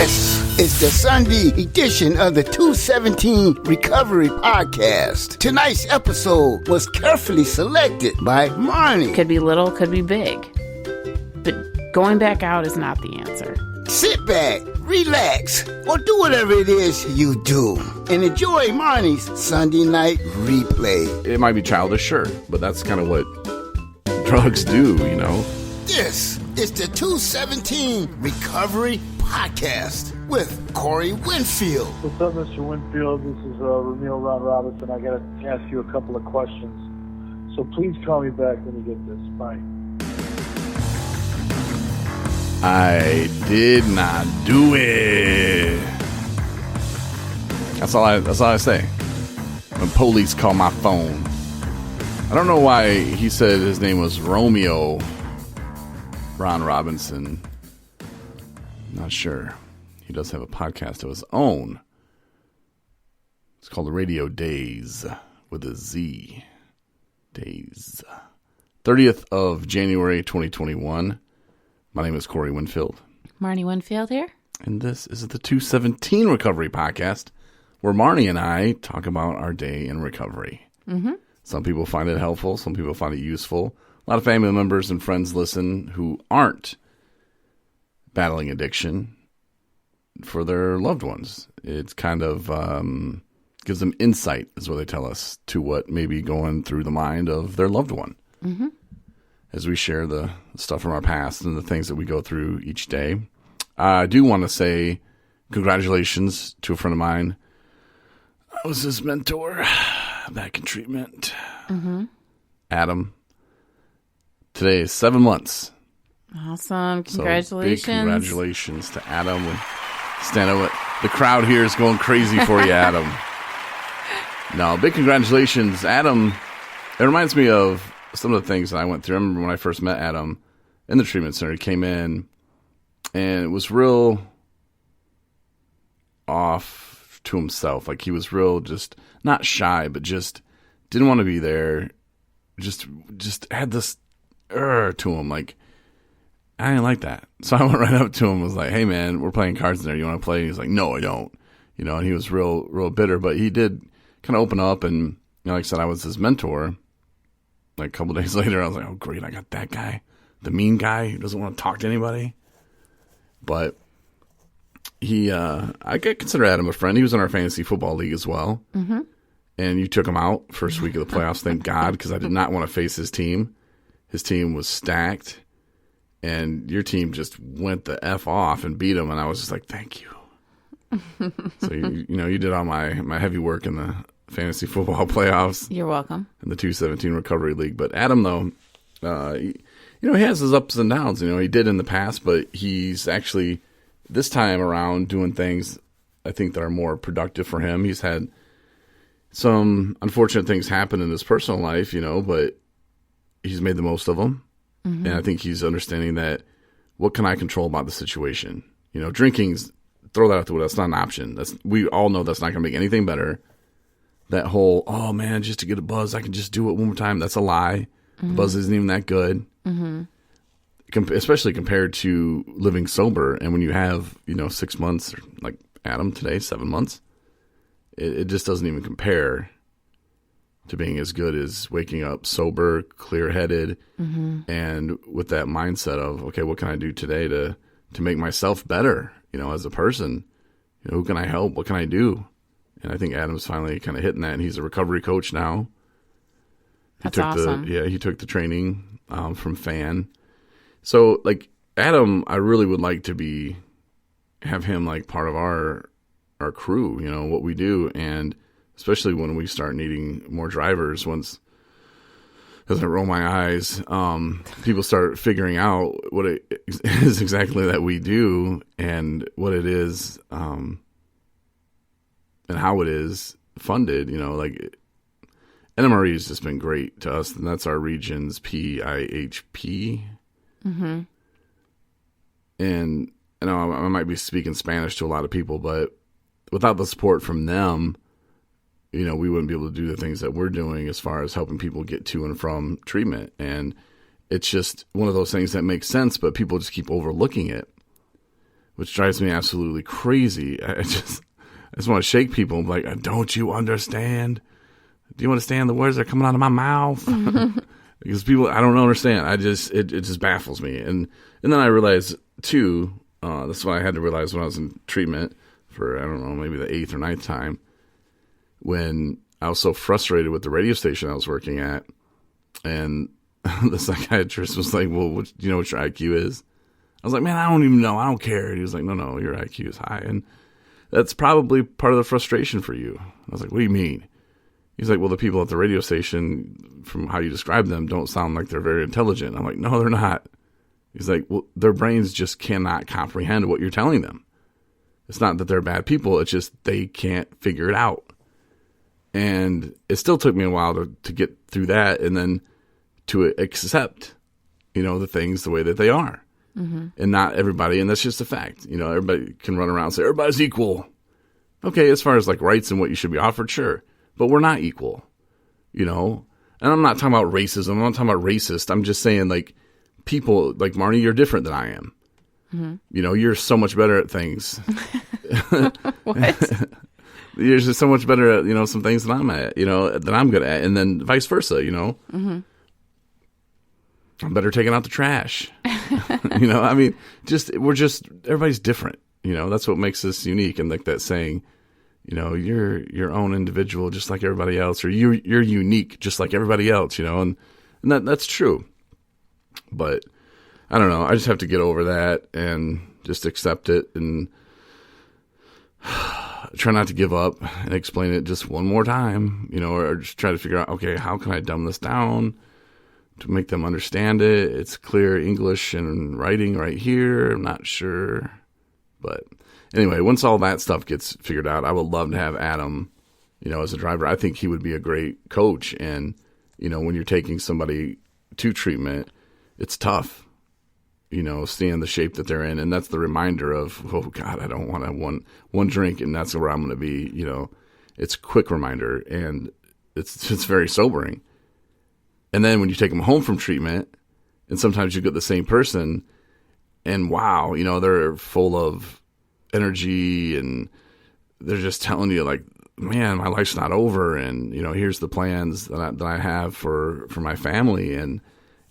This is the Sunday edition of the 217 Recovery Podcast. Tonight's episode was carefully selected by Marney. Could be little, could be big. But going back out is not the answer. Sit back, relax, or do whatever it is you do, and enjoy Marney's Sunday night replay. It might be childish, sure, but that's kind of what drugs do, you know? This is the 217 Recovery Podcast with Corey Winfield. What's up, Mr. Winfield? This is Ramil Ron Robinson. I got to ask you a couple of questions. So please call me back when you get this. Bye. I did not do it. That's all I say. When police call my phone. I don't know why he said his name was Romeo Ron Robinson. Not sure. He does have a podcast of his own. It's called Radio Days with a Z. Days. 30th of January 2021. My name is Corey Winfield. Marney Winfield here. And this is the 217 Recovery Podcast, where Marney and I talk about our day in recovery. Mm-hmm. Some people find it helpful. Some people find it useful. A lot of family members and friends listen who aren't battling addiction for their loved ones. It's kind of gives them insight, is what they tell us, to what may be going through the mind of their loved one. Mm-hmm. As we share the stuff from our past and the things that we go through each day. I do want to say congratulations to a friend of mine. I was his mentor back in treatment. Mm-hmm. Adam. Today is 7 months. Awesome. Congratulations. So big congratulations to Adam. Stand up. The crowd here is going crazy for you, Adam. No, big congratulations. Adam, it reminds me of some of the things that I went through. I remember when I first met Adam in the treatment center. He came in, and it was real off to himself. Like, he was real, just not shy, but just didn't want to be there. Just had this to him. Like, I didn't like that. So I went right up to him and was like, hey, man, we're playing cards in there. You want to play? And he's like, no, I don't. You know, and he was real bitter. But he did kind of open up. And, you know, like I said, I was his mentor. Like a couple days later, I was like, oh, great, I got that guy. The mean guy who doesn't want to talk to anybody. But he, I consider Adam a friend. He was in our fantasy football league as well. Mm-hmm. And you took him out first week of the playoffs, thank God, because I did not want to face his team. His team was stacked. And your team just went the F off and beat him. And I was just like, thank you. So, you did all my heavy work in the fantasy football playoffs. You're welcome. In the 217 Recovery League. But Adam, though, he has his ups and downs. He did in the past, but he's actually, this time around, doing things, I think, that are more productive for him. He's had some unfortunate things happen in his personal life, but he's made the most of them. Mm-hmm. And I think he's understanding that, what can I control about the situation? Drinking's, throw that out the window. That's not an option. We all know that's not going to make anything better. That whole, oh man, just to get a buzz, I can just do it one more time. That's a lie. Mm-hmm. The buzz isn't even that good. Mm-hmm. Especially compared to living sober. And when you have, 6 months, like Adam today, 7 months, it just doesn't even compare to being as good as waking up sober, clear-headed, mm-hmm. and with that mindset of, okay, what can I do today to make myself better, as a person? Who can I help? What can I do? And I think Adam's finally kind of hitting that, and he's a recovery coach now. That's awesome. He took the training from FAN. So, like, Adam, I really would like to have him like part of our crew, what we do, and especially when we start needing more drivers, as I roll my eyes, people start figuring out what it is exactly that we do and what it is, and how it is funded. Like, NMRE has just been great to us, and that's our region's PIHP. Mm-hmm. And I know I might be speaking Spanish to a lot of people, but without the support from them, we wouldn't be able to do the things that we're doing as far as helping people get to and from treatment. And it's just one of those things that makes sense, but people just keep overlooking it. which drives me absolutely crazy. I just want to shake people and be like, don't you understand? Do you understand the words that are coming out of my mouth? Because people, I don't understand. It just baffles me. And then I realized too, that's what I had to realize when I was in treatment for, I don't know, maybe the 8th or 9th time, when I was so frustrated with the radio station I was working at. And the psychiatrist was like, well, do you know what your IQ is? I was like, man, I don't even know. I don't care. And he was like, no, your IQ is high. And that's probably part of the frustration for you. I was like, what do you mean? He's like, well, the people at the radio station, from how you describe them, don't sound like they're very intelligent. I'm like, no, they're not. He's like, well, their brains just cannot comprehend what you're telling them. It's not that they're bad people. It's just they can't figure it out. And it still took me a while to get through that and then to accept, the things the way that they are. Mm-hmm. And not everybody, and that's just a fact. Everybody can run around and say, everybody's equal. Okay, as far as like rights and what you should be offered, sure. But we're not equal, And I'm not talking about racism. I'm not talking about racist. I'm just saying, like, people, like Marney, you're different than I am. Mm-hmm. You're so much better at things. What? You're just so much better at, some things that I'm at, that I'm good at. And then vice versa, Mm-hmm. I'm better taking out the trash. I mean, everybody's different. That's what makes us unique. And like that saying, you're your own individual, just like everybody else, or you're unique, just like everybody else, and that's true. But I don't know. I just have to get over that and just accept it and try not to give up and explain it just one more time, or just try to figure out, okay, how can I dumb this down to make them understand it? It's clear English and writing right here. I'm not sure, but anyway, once all that stuff gets figured out, I would love to have Adam, as a driver. I think he would be a great coach. And, when you're taking somebody to treatment, it's tough, seeing the shape that they're in. And that's the reminder of, oh, God, I don't want to one drink and that's where I'm going to be. It's a quick reminder, and it's very sobering. And then when you take them home from treatment, and sometimes you get the same person, and wow, they're full of energy, and they're just telling you like, man, my life's not over, and here's the plans that I have for my family, and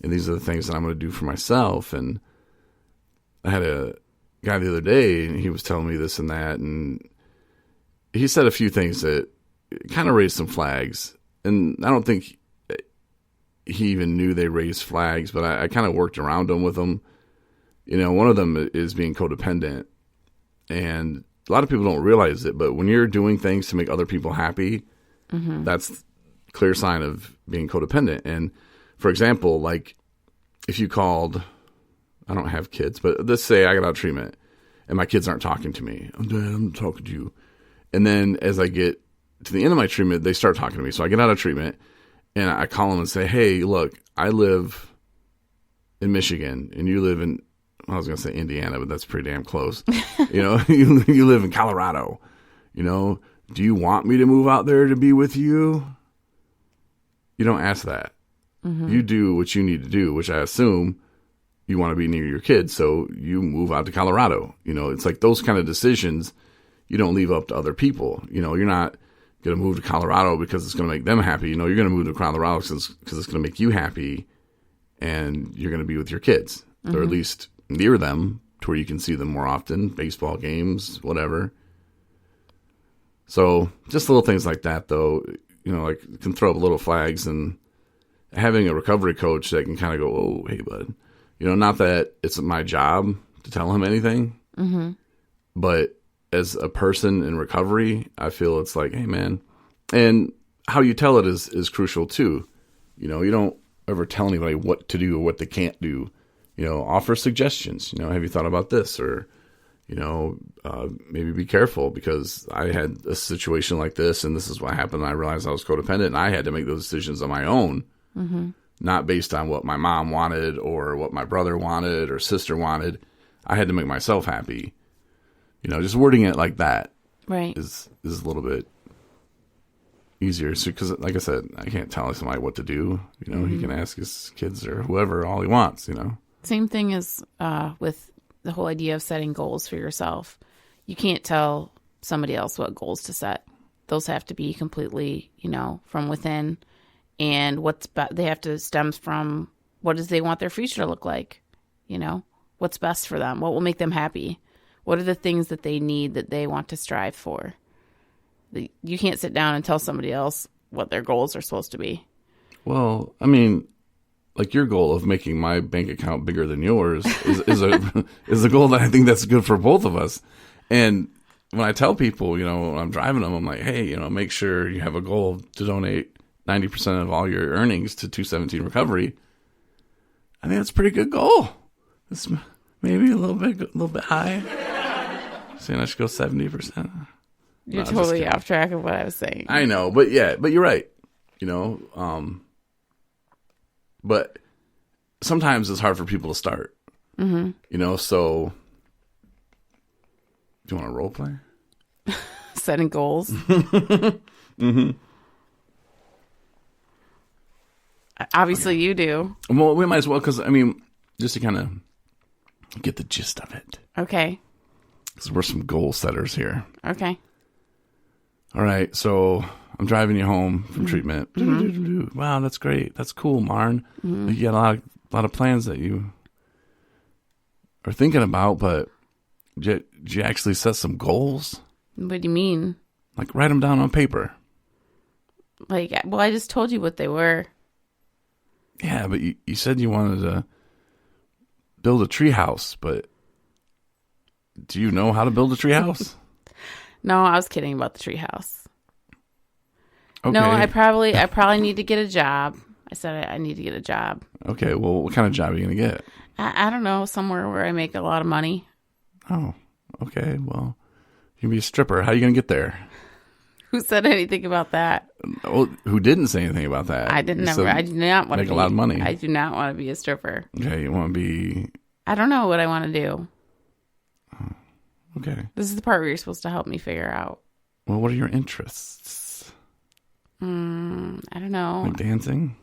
these are the things that I'm going to do for myself. And I had a guy the other day, and he was telling me this and that, and he said a few things that kind of raised some flags, and I don't think he even knew they raised flags, but I kind of worked around them with them. One of them is being codependent. And a lot of people don't realize it, but when you're doing things to make other people happy, mm-hmm. that's a clear sign of being codependent. And for example, like if you called, I don't have kids, but let's say I got out of treatment and my kids aren't talking to me. Dad, I'm talking to you. And then as I get to the end of my treatment, they start talking to me. So I get out of treatment and I call them and say, hey, look, I live in Michigan and you live in, I was going to say Indiana, but that's pretty damn close. You live in Colorado. Do you want me to move out there to be with you? You don't ask that. Mm-hmm. You do what you need to do, which I assume you want to be near your kids. So you move out to Colorado. It's like those kind of decisions you don't leave up to other people. You're not going to move to Colorado because it's going to make them happy. You're going to move to Colorado because it's going to make you happy, and you're going to be with your kids, mm-hmm. or at least near them to where you can see them more often, baseball games, whatever. So just little things like that, though, like can throw up little flags. And having a recovery coach that can kind of go, oh, hey, bud, not that it's my job to tell him anything, mm-hmm. but as a person in recovery, I feel it's like, hey, man, and how you tell it is crucial too. You don't ever tell anybody what to do or what they can't do. Offer suggestions. Have you thought about this? Or, maybe be careful because I had a situation like this and this is what happened. And I realized I was codependent and I had to make those decisions on my own, mm-hmm. not based on what my mom wanted or what my brother wanted or sister wanted. I had to make myself happy. Just wording it like that, right, is a little bit easier. So, because like I said, I can't tell somebody what to do. Mm-hmm. He can ask his kids or whoever all he wants. Same thing as with the whole idea of setting goals for yourself. You can't tell somebody else what goals to set. Those have to be completely, from within, and they have to stem from what does they want their future to look like, what's best for them, what will make them happy, what are the things that they need that they want to strive for. You can't sit down and tell somebody else what their goals are supposed to be. Well, I mean, like your goal of making my bank account bigger than yours is a goal that I think that's good for both of us. And when I tell people, when I'm driving them, I'm like, hey, make sure you have a goal to donate 90% of all your earnings to 217 recovery. I think that's a pretty good goal. It's maybe a little bit high. Saying I should go 70%. You're totally off track of what I was saying. I know, but you're right. But sometimes it's hard for people to start. Mm-hmm. So do you want to role play? Setting goals. Mm-hmm. Obviously, you do. Well, we might as well, because just to kind of get the gist of it. Okay. Because we're some goal setters here. Okay. All right, so I'm driving you home from treatment. Mm-hmm. Wow, that's great. That's cool, Marn. Mm-hmm. You got a lot of plans that you are thinking about, but did you actually set some goals? What do you mean? Like write them down on paper. I just told you what they were. Yeah, but you said you wanted to build a tree house, but do you know how to build a tree house? No, I was kidding about the tree house. Okay. No, I probably need to get a job. I said I need to get a job. Okay, well, what kind of job are you going to get? I don't know, somewhere where I make a lot of money. Oh, okay, well, you can be a stripper. How are you going to get there? Who said anything about that? Oh, who didn't say anything about that? I didn't. I do not want to make a lot of money. I do not want to be a stripper. Okay, you want to be... I don't know what I want to do. Oh, okay. This is the part where you're supposed to help me figure out. Well, what are your interests? I don't know. Like dancing?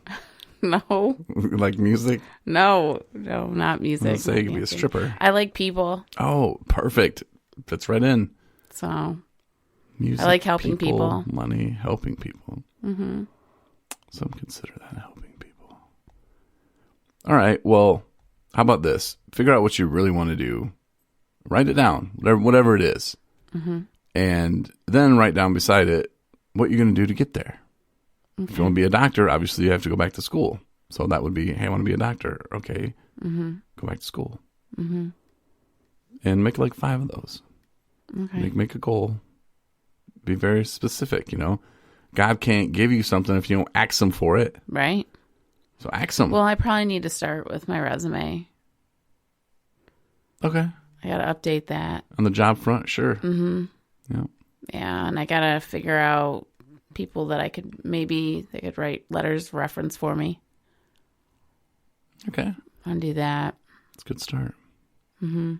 No. Like music? No, not music. Let's say you could be a stripper. I like people. Oh, perfect. Fits right in. So... Music, I like helping people. Money, helping people. Mm-hmm. Some consider that helping people. All right. Well, how about this? Figure out what you really want to do. Write it down, whatever it is. Mm-hmm. And then write down beside it what you're going to do to get there. Okay. If you want to be a doctor, obviously you have to go back to school. So that would be, hey, I want to be a doctor. Okay. Mm-hmm. Go back to school. Mm-hmm. And make like 5 of those. Okay. Make a goal. Be very specific, God can't give you something if you don't ask him for it. Right. So ask him. Well, I probably need to start with my resume. Okay. I got to update that. On the job front, sure. Mm-hmm. Yeah. Yeah, and I got to figure out people that they could write letters of reference for me. Okay. I'll do that. It's a good start. Mm-hmm.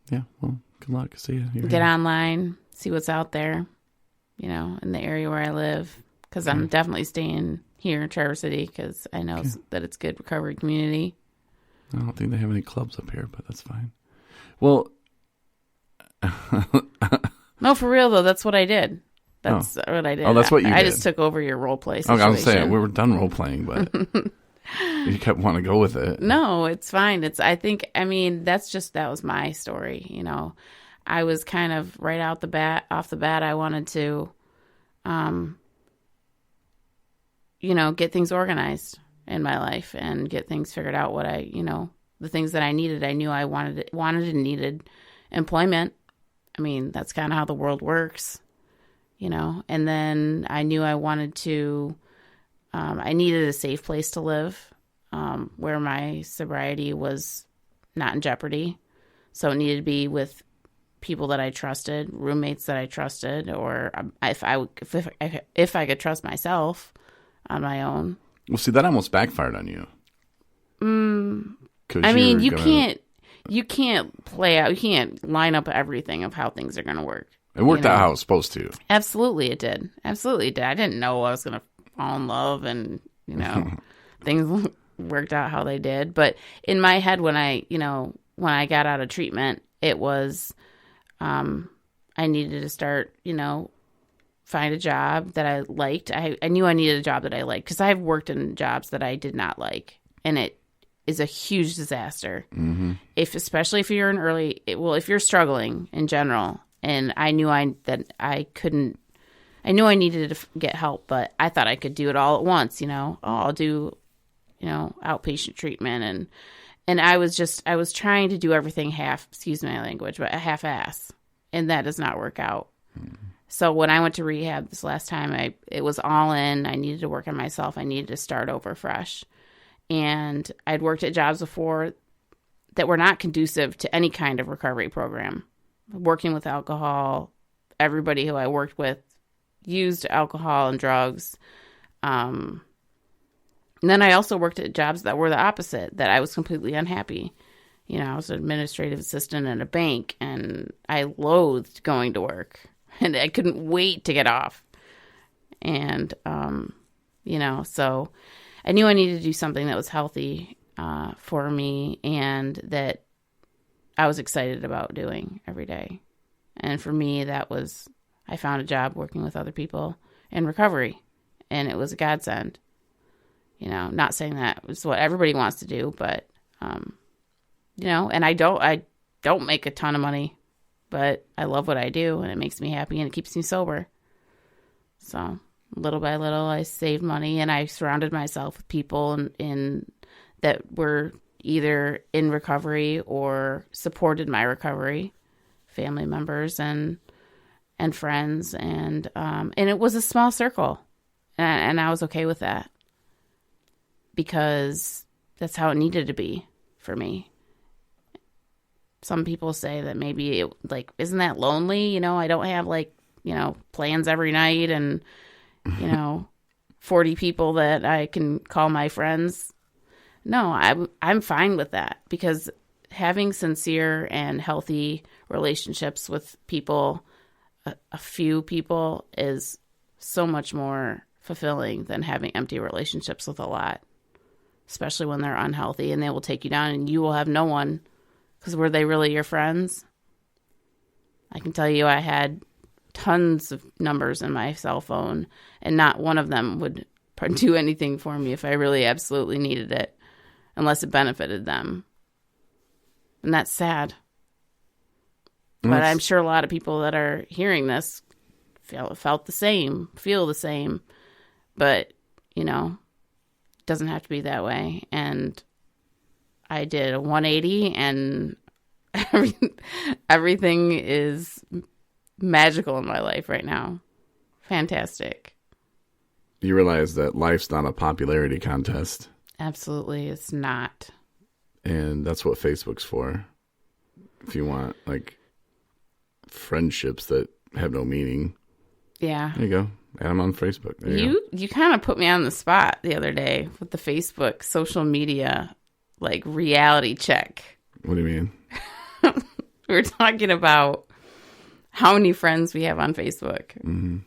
Yeah, well, good luck. See you. Get online. See what's out there, in the area where I live. Because I'm definitely staying here in Traverse City because I know that it's a good recovery community. I don't think they have any clubs up here, but that's fine. Well, no, for real though, that's what I did. That's what I did. Oh, that's what you did. I just took over your role play situation. I was saying we were done role playing, but you kept wanting to go with it. No, it's fine. That was my story. I was kind of right off the bat, I wanted to, get things organized in my life and get things figured out. The things that I needed. I knew I wanted and needed employment. That's kind of how the world works, And then I knew I wanted to, I needed a safe place to live, where my sobriety was not in jeopardy. So it needed to be with people that I trusted, roommates that I trusted, or if I could trust myself on my own. Well, see, that almost backfired on you. You can't play out. You can't line up everything of how things are going to work. It worked out how it was supposed to. Absolutely, it did. Absolutely, it did. I didn't know I was going to fall in love, and things worked out how they did. But in my head, when I when I got out of treatment, it was I needed to start, find a job that I liked. I knew I needed a job that I liked because I've worked in jobs that I did not like, and it is a huge disaster. Mm-hmm. Especially if you're if you're struggling in general. And I knew I needed to get help, but I thought I could do it all at once. I'll do, outpatient treatment, and I was trying to do everything excuse my language, but a half-ass, and that does not work out. Mm-hmm. So when I went to rehab this last time, it was all in. I needed to work on myself. I needed to start over fresh. And I'd worked at jobs before that were not conducive to any kind of recovery program. Working with alcohol, everybody who I worked with used alcohol and drugs. And then I also worked at jobs that were the opposite, that I was completely unhappy. I was an administrative assistant at a bank, and I loathed going to work. And I couldn't wait to get off. And, so I knew I needed to do something that was healthy for me and that I was excited about doing every day. And for me, I found a job working with other people in recovery, and it was a godsend. Not saying that was what everybody wants to do, but, and I don't make a ton of money, but I love what I do, and it makes me happy, and it keeps me sober. So little by little, I saved money, and I surrounded myself with people that were either in recovery or supported my recovery, family members and friends, and it was a small circle, and I was okay with that because that's how it needed to be for me. Some people say that maybe isn't that lonely? I don't have plans every night and 40 people that I can call my friends. No, I'm fine with that because having sincere and healthy relationships with people, a few people, is so much more fulfilling than having empty relationships with a lot, especially when they're unhealthy and they will take you down and you will have no one, because were they really your friends? I can tell you I had tons of numbers in my cell phone, and not one of them would do anything for me if I really absolutely needed it, unless it benefited them. And that's sad. But I'm sure a lot of people that are hearing this feel the same. But, it doesn't have to be that way. And I did a 180, and everything is magical in my life right now. Fantastic. You realize that life's not a popularity contest. Absolutely, it's not. And that's what Facebook's for. If you want, friendships that have no meaning. Yeah. There you go. Add them on Facebook. There you kind of put me on the spot the other day with the Facebook social media, reality check. What do you mean? We were talking about how many friends we have on Facebook. Mm-hmm.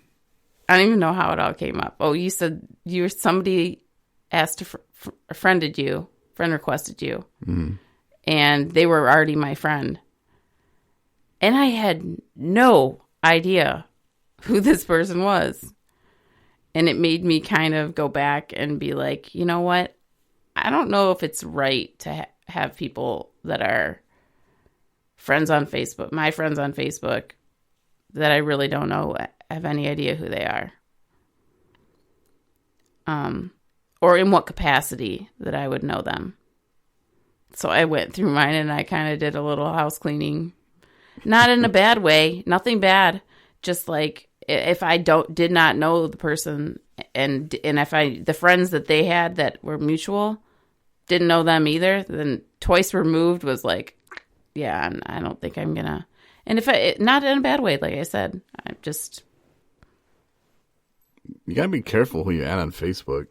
I don't even know how it all came up. Oh, you said somebody asked friend requested you, mm-hmm. and they were already my friend. And I had no idea who this person was. And it made me kind of go back and be like, you know what? I don't know if it's right to have people that are friends on Facebook, my friends on Facebook, that I really don't know, have any idea who they are. Or in what capacity that I would know them. So I went through mine and I kind of did a little house cleaning. Not in a bad way, nothing bad. Just if I did not know the person, and if the friends that they had that were mutual didn't know them either, then twice removed was yeah, I don't think I'm gonna. And not in a bad way, like I said, you gotta be careful who you add on Facebook.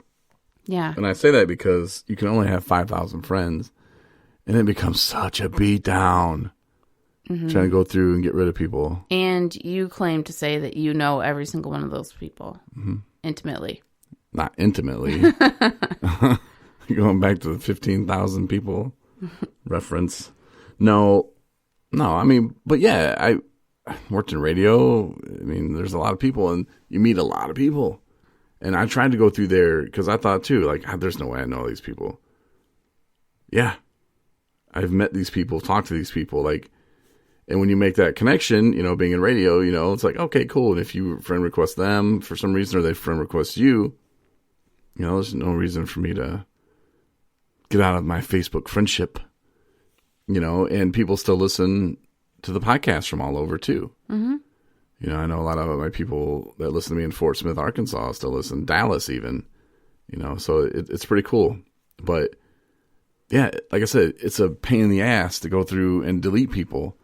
Yeah. And I say that because you can only have 5,000 friends, and it becomes such a beat down. Mm-hmm. Trying to go through and get rid of people. And you claim to say that you know every single one of those people mm-hmm. intimately. Not intimately. Going back to the 15,000 people reference. No. I mean, but yeah, I worked in radio. I mean, there's a lot of people, and you meet a lot of people. And I tried to go through there because I thought too, like, there's no way I know these people. Yeah, I've met these people, talked to these people, like, and when you make that connection, being in radio, it's like, okay, cool. And if you friend request them for some reason, or they friend request you, there's no reason for me to get out of my Facebook friendship, and people still listen to the podcast from all over too. Mm-hmm. I know a lot of my people that listen to me in Fort Smith, Arkansas still listen, Dallas even, so it's pretty cool. But yeah, like I said, it's a pain in the ass to go through and delete people,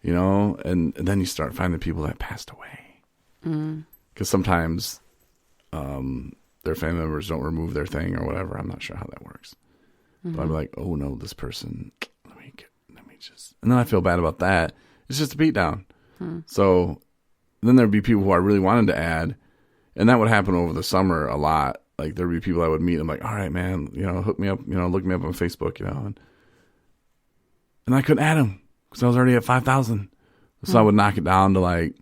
and then you start finding people that passed away. Because sometimes their family members don't remove their thing or whatever. I'm not sure how that works. Mm-hmm. But I'm like, oh no, this person, let me just, and then I feel bad about that. It's just a beatdown. So then there'd be people who I really wanted to add, and that would happen over the summer a lot. Like there'd be people I would meet. I'm like, all right, man, hook me up, look me up on Facebook, and I couldn't add them because I was already at 5,000. So I would knock it down to like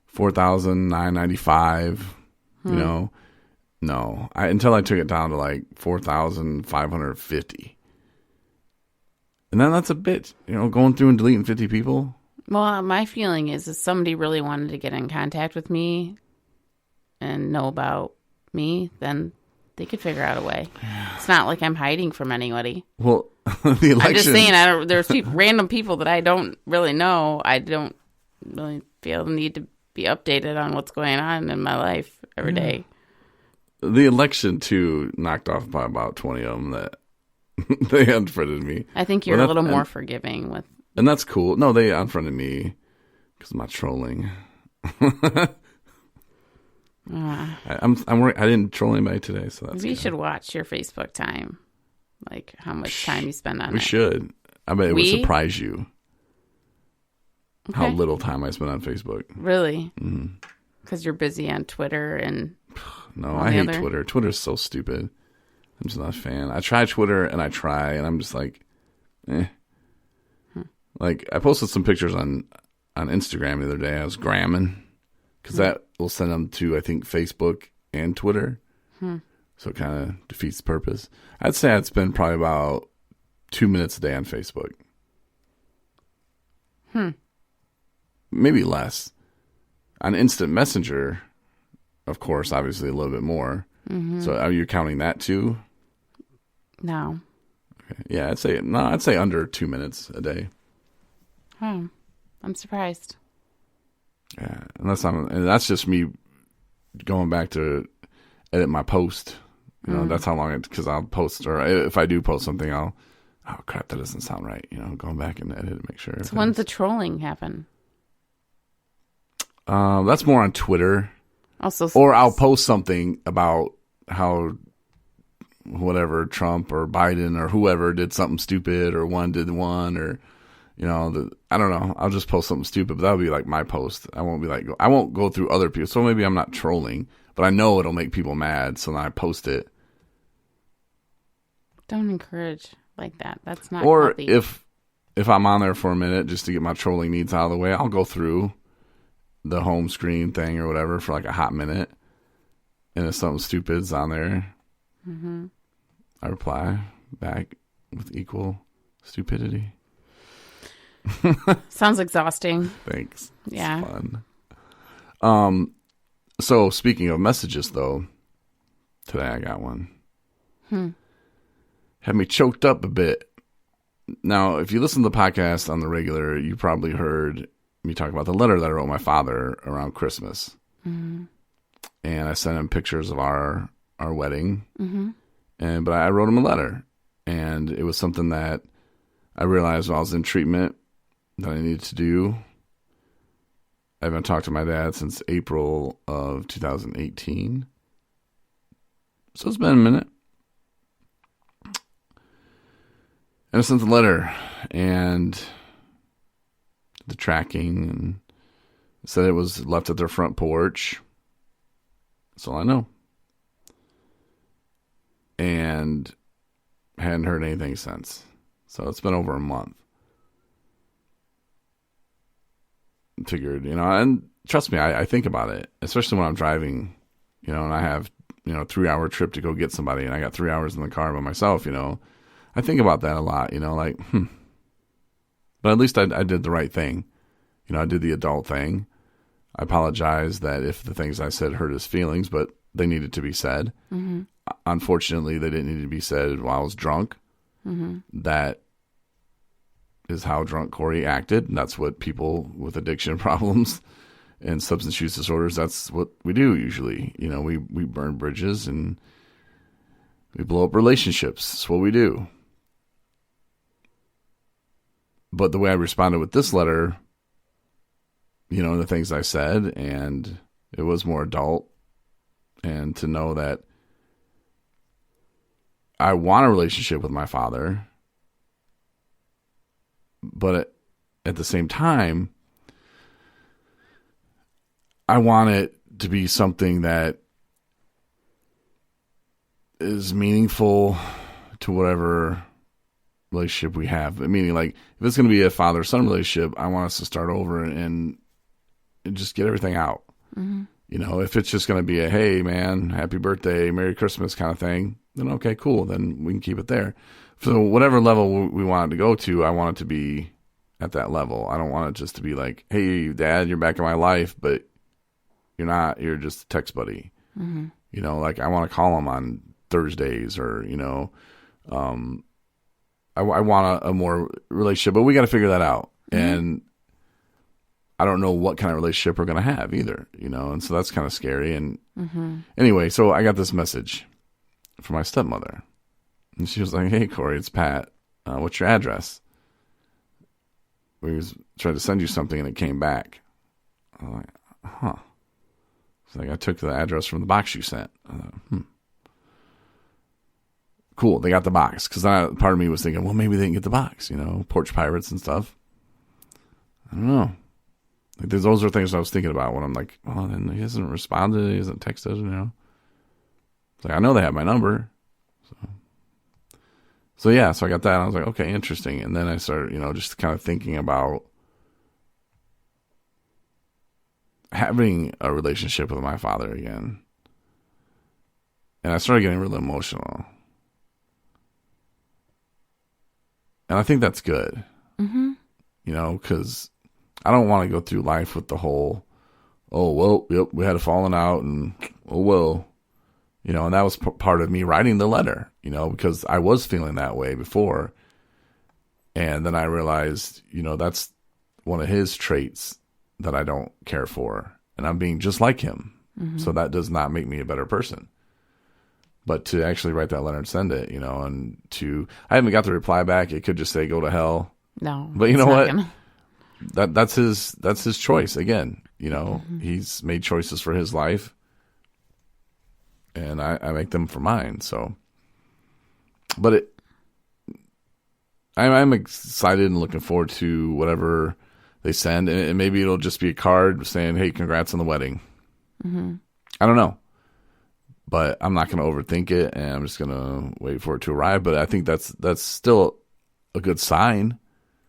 4,995. No, until I took it down to like 4,550. And then that's a bit, going through and deleting 50 people. Well, my feeling is if somebody really wanted to get in contact with me and know about me, then they could figure out a way. It's not like I'm hiding from anybody. Well, the election. I'm just saying, there's random people that I don't really know. I don't really feel the need to be updated on what's going on in my life every day. The election, too, knocked off by about 20 of them that they unfriended me. I think you're a little more forgiving with... And that's cool. No, they unfriended me because of my trolling. I didn't troll anybody today, so that's We should watch your Facebook time. Like, how much time you spend on it. We should. I bet it would surprise you how little time I spend on Facebook. Really? Because you're busy on Twitter and... No, I hate Twitter. Twitter's so stupid. I'm just not a fan. I try Twitter and I'm just like, eh. Like, I posted some pictures on Instagram the other day. I was gramming because that will send them to, I think, Facebook and Twitter. So it kind of defeats the purpose. I'd say I'd spend probably about 2 minutes a day on Facebook. Maybe less. On Instant Messenger, of course, obviously a little bit more. So are you counting that too? No. Okay. Yeah, I'd say under 2 minutes a day. I'm surprised. Yeah, and that's just me going back to edit my post. That's how long because I'll post, or if I do post something, oh crap, that doesn't sound right. Going back and edit it, make sure. So when's the trolling happen? That's more on Twitter. Also, or I'll post something about how whatever Trump or Biden or whoever did something stupid, or one did one, or I don't know. I'll just post something stupid, but that'll be like my post. I won't go through other people. So maybe I'm not trolling, but I know it'll make people mad, so then I post it. Don't encourage like that. That's not Or healthy. if I'm on there for a minute just to get my trolling needs out of the way, I'll go through the home screen thing or whatever for like a hot minute, and if something stupid's on there, I reply back with equal stupidity. Sounds exhausting. Thanks. Yeah. It's fun. So speaking of messages, though, today I got one. Had me choked up a bit. Now, if you listen to the podcast on the regular, you probably heard me talk about the letter that I wrote my father around Christmas. And I sent him pictures of our wedding. But I wrote him a letter. And it was something that I realized while I was in treatment that I needed to do. I haven't talked to my dad since April of 2018. So it's been a minute. And I sent the letter and the tracking and said it was left at their front porch. That's all I know. And hadn't heard anything since. So it's been over a month. figured, and trust me, I think about it, especially when I'm driving, and I have, 3-hour trip to go get somebody and I got 3 hours in the car by myself, I think about that a lot, like, but at least I did the right thing. I did the adult thing. I apologize that if the things I said hurt his feelings, but they needed to be said. Mm-hmm. Unfortunately, they didn't need to be said while I was drunk. Mm-hmm. That is how drunk Keri acted. And that's what people with addiction problems and substance use disorders, that's what we do usually. We burn bridges and we blow up relationships. That's what we do. But the way I responded with this letter, the things I said, and it was more adult, and to know that I want a relationship with my father, but at the same time, I want it to be something that is meaningful to whatever relationship we have. Meaning, like, if it's going to be a father-son relationship, I want us to start over and just get everything out. Mm-hmm. If it's just going to be a, hey, man, happy birthday, Merry Christmas kind of thing, then okay, cool. Then we can keep it there. So whatever level we want it to go to, I want it to be at that level. I don't want it just to be like, hey, Dad, you're back in my life, but you're not. You're just a text buddy. Mm-hmm. Like, I want to call him on Thursdays or, I want a more relationship, but we got to figure that out. Mm-hmm. And I don't know what kind of relationship we're going to have either, and so that's kind of scary. And anyway, so I got this message from my stepmother, and she was like, hey, Keri, it's Pat. What's your address? We was trying to send you something and it came back. I'm like, huh. It's like, I took the address from the box you sent. Cool, they got the box. Because part of me was thinking, well, maybe they didn't get the box, porch pirates and stuff. I don't know. Like, those are things I was thinking about when I'm like, well, then he hasn't responded, he hasn't texted, It's like, I know they have my number. So yeah, so I got that, and I was like, okay, interesting. And then I started, just kind of thinking about having a relationship with my father again. And I started getting really emotional. And I think that's good. Mm-hmm. Because I don't want to go through life with the whole, oh, well, yep, we had a falling out, and oh, well. And that was part of me writing the letter, because I was feeling that way before. And then I realized, that's one of his traits that I don't care for. And I'm being just like him. Mm-hmm. So that does not make me a better person. But to actually write that letter and send it, and I haven't got the reply back. It could just say, go to hell. No. But you know what? That's his choice. Again, mm-hmm. He's made choices for his life. And I make them for mine. So, but I'm excited and looking forward to whatever they send, and maybe it'll just be a card saying, "Hey, congrats on the wedding." Mm-hmm. I don't know, but I'm not going to overthink it, and I'm just going to wait for it to arrive. But I think that's still a good sign.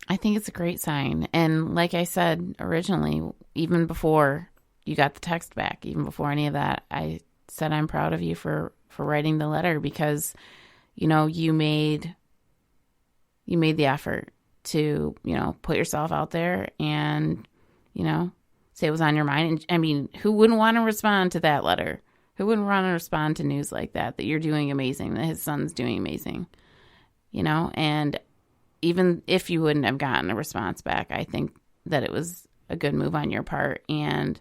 I think it's a great sign, and like I said originally, even before you got the text back, even before any of that, I said I'm proud of you for writing the letter, because you made the effort to put yourself out there and say it was on your mind. And I mean, who wouldn't want to respond to that letter? Who wouldn't want to respond to news like that you're doing amazing, that his son's doing amazing, and even if you wouldn't have gotten a response back, I think that it was a good move on your part, and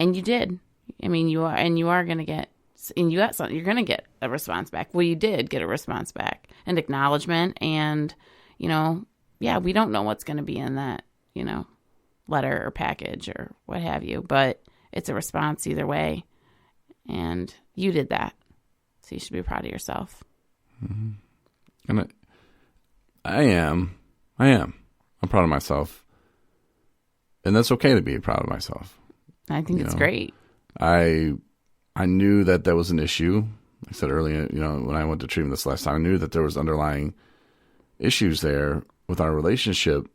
you did. I mean, you are going to get, and you got something, you're going to get a response back. Well, you did get a response back, and acknowledgement, and, yeah, we don't know what's going to be in that, letter or package or what have you, but it's a response either way, and you did that. So you should be proud of yourself. Mm-hmm. And I am. I'm proud of myself, and that's okay to be proud of myself. I think it's great. I knew that was an issue. Like I said earlier, when I went to treatment this last time, I knew that there was underlying issues there with our relationship.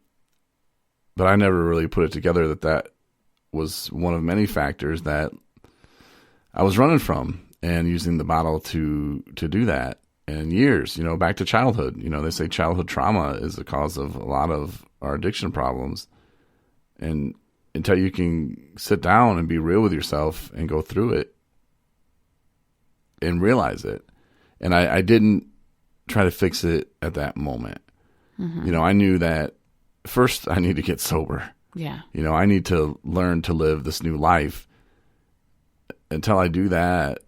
but I never really put it together that was one of many factors that I was running from and using the bottle to do that. And years, back to childhood. They say childhood trauma is the cause of a lot of our addiction problems. And until you can sit down and be real with yourself and go through it and realize it. And I didn't try to fix it at that moment. Mm-hmm. I knew that first I need to get sober. Yeah. I need to learn to live this new life. Until I do that,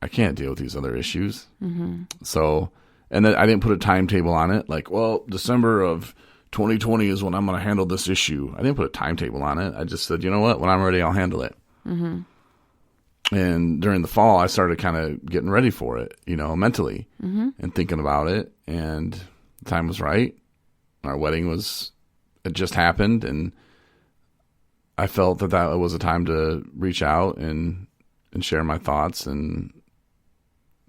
I can't deal with these other issues. Mm-hmm. So, and then I didn't put a timetable on it. Like, well, December of 2020 is when I'm going to handle this issue. I didn't put a timetable on it. I just said, you know what? When I'm ready, I'll handle it. Mm-hmm. And during the fall, I started kind of getting ready for it, mentally and thinking about it. And the time was right. Our wedding it just happened. And I felt that was a time to reach out and share my thoughts and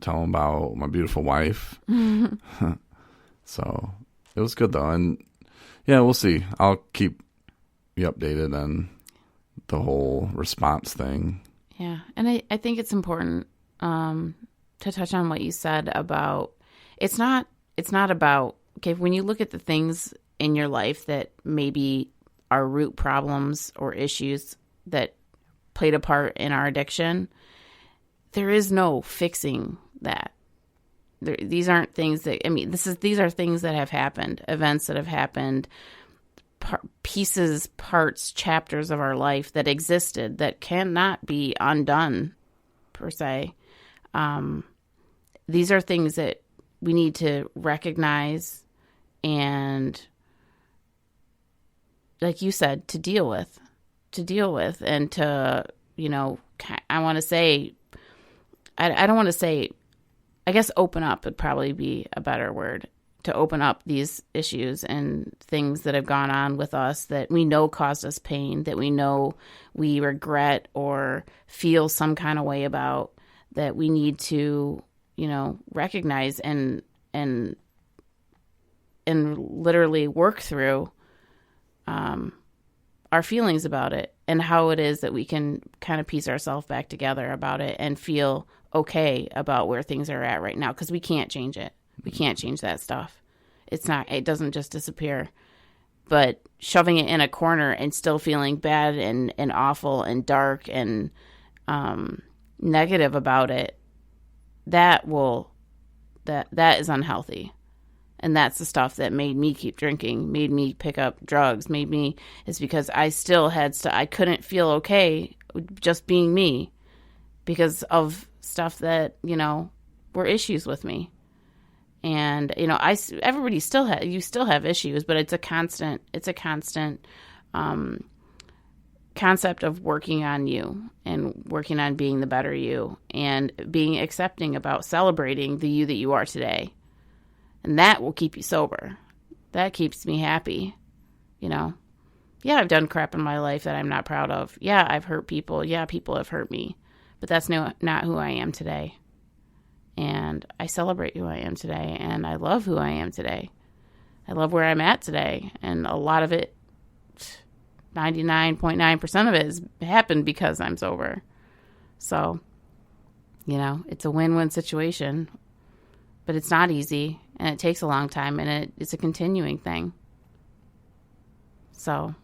tell them about my beautiful wife. So it was good though. And yeah, we'll see. I'll keep you updated on the whole response thing. Yeah. And I think it's important to touch on what you said about it's not about, okay, when you look at the things in your life that maybe are root problems or issues that played a part in our addiction, there is no fixing that. These aren't things that, these are things that have happened, events that have happened, pieces, parts, chapters of our life that existed that cannot be undone, per se. These are things that we need to recognize and, like you said, to deal with and to, I want to say, I don't want to say, I guess open up would probably be a better word, to open up these issues and things that have gone on with us that we know caused us pain, that we know we regret or feel some kind of way about, that we need to, recognize and literally work through our feelings about it and how it is that we can kind of piece ourselves back together about it and feel okay about where things are at right now, because we can't change it. We can't change that stuff. It doesn't just disappear. But shoving it in a corner and still feeling bad and awful and dark and negative about it, that is unhealthy. And that's the stuff that made me keep drinking, made me pick up drugs, is because I still I couldn't feel okay just being me because of stuff that, were issues with me. And, everybody still have issues, but it's a constant concept of working on you and working on being the better you and being accepting about celebrating the you that you are today. And that will keep you sober. That keeps me happy. Yeah, I've done crap in my life that I'm not proud of. Yeah, I've hurt people. Yeah, people have hurt me. But that's not who I am today. And I celebrate who I am today. And I love who I am today. I love where I'm at today. And a lot of it, 99.9% of it has happened because I'm sober. So, it's a win-win situation. But it's not easy. And it takes a long time. And it's a continuing thing. So,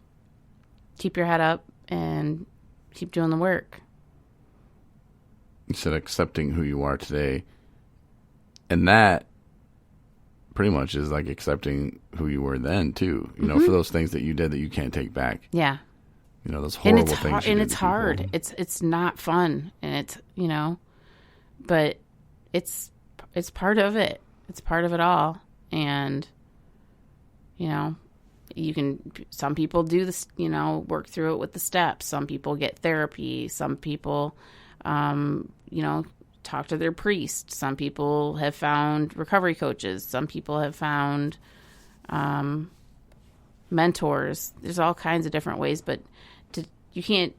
keep your head up and keep doing the work. You said accepting who you are today. And that pretty much is like accepting who you were then, too. For those things that you did that you can't take back. Yeah. Those horrible things. And it's hard. It's not fun. And it's, but it's part of it. It's part of it all. And, some people do this, work through it with the steps. Some people get therapy. Some people, talk to their priest. Some people have found recovery coaches. Some people have found mentors. There's all kinds of different ways, but you can't.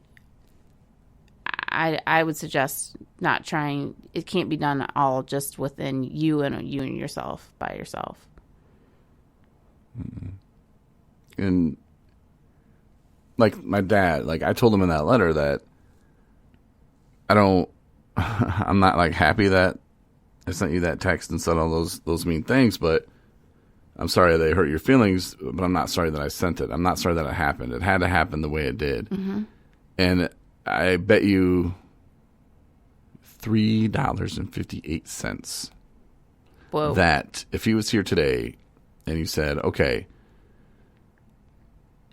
I would suggest not trying. It can't be done all just within you and yourself by yourself. And like my dad, like I told him in that letter that I'm not like happy that I sent you that text and said all those mean things, but I'm sorry they hurt your feelings, but I'm not sorry that I sent it. I'm not sorry that it happened. It had to happen the way it did. Mm-hmm. And I bet you $3.58 Whoa. that if he was here today and he said, okay,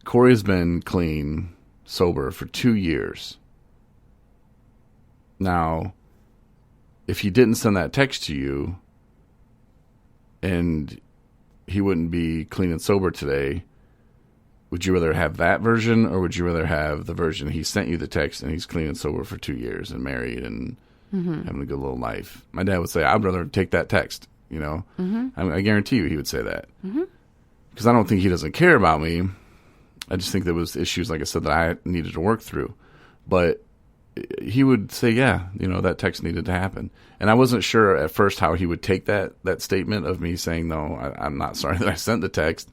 Corey's been clean, sober for 2 years. Now, if he didn't send that text to you and he wouldn't be clean and sober today, would you rather have that version or would you rather have the version he sent you the text and he's clean and sober for 2 years and married and having a good little life? My dad would say, I'd rather take that text, you know. I guarantee you he would say that. Because I don't think he doesn't care about me. I just think there was issues, like I said, that I needed to work through. But he would say, yeah, you know, that text needed to happen. And I wasn't sure at first how he would take that statement of me saying, no, I'm not sorry that I sent the text.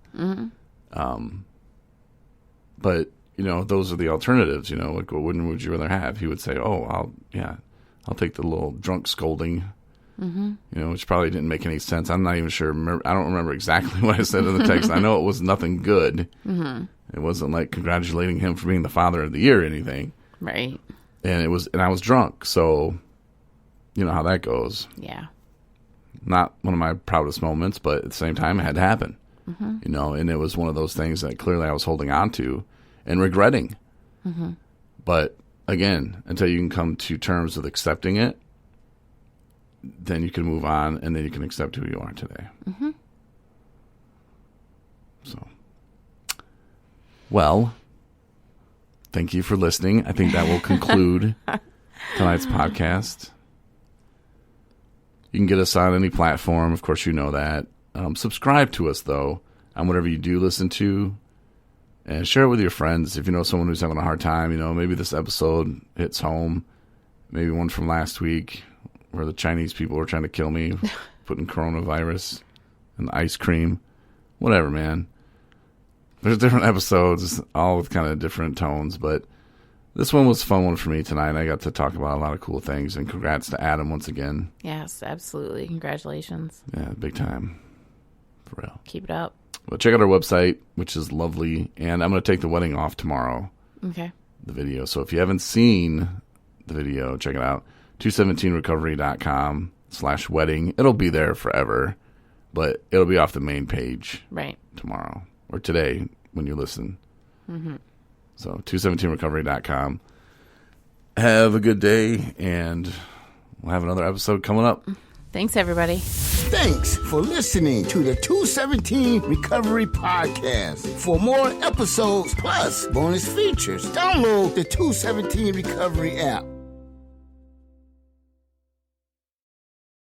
But, you know, those are the alternatives, you know, like what would you rather have? He would say, oh, I'll take the little drunk scolding, you know, which probably didn't make any sense. I'm not even sure. I don't remember exactly what I said in the text. I know it was nothing good. It wasn't like congratulating him for being the father of the year or anything. Right. And I was drunk, so you know how that goes. Yeah. Not one of my proudest moments, but at the same time, it had to happen. You know, and it was one of those things that clearly I was holding on to and regretting. But again, until you can come to terms with accepting it, then you can move on, and then you can accept who you are today. So, well, thank you for listening. I think that will conclude tonight's podcast. You can get us on any platform. Of course, you know that. Subscribe to us, though, on whatever you do listen to. And share it with your friends. If you know someone who's having a hard time, you know, maybe this episode hits home. Maybe one from last week where the Chinese people were trying to kill me, putting coronavirus in the ice cream. Whatever, man. There's different episodes, all with kind of different tones, but this one was a fun one for me tonight. I got to talk about a lot of cool things, and congrats to Adam once again. Yes, absolutely. Congratulations. Yeah, big time. For real. Keep it up. Well, check out our website, which is lovely, and I'm going to take the wedding off tomorrow. Okay. The video. So if you haven't seen the video, check it out. 217recovery.com/wedding. It'll be there forever, but it'll be off the main page tomorrow or today when you listen. So 217recovery.com. Have a good day, and we'll have another episode coming up. Thanks, everybody. Thanks for listening to the 217 Recovery Podcast. For more episodes plus bonus features, download the 217 Recovery app.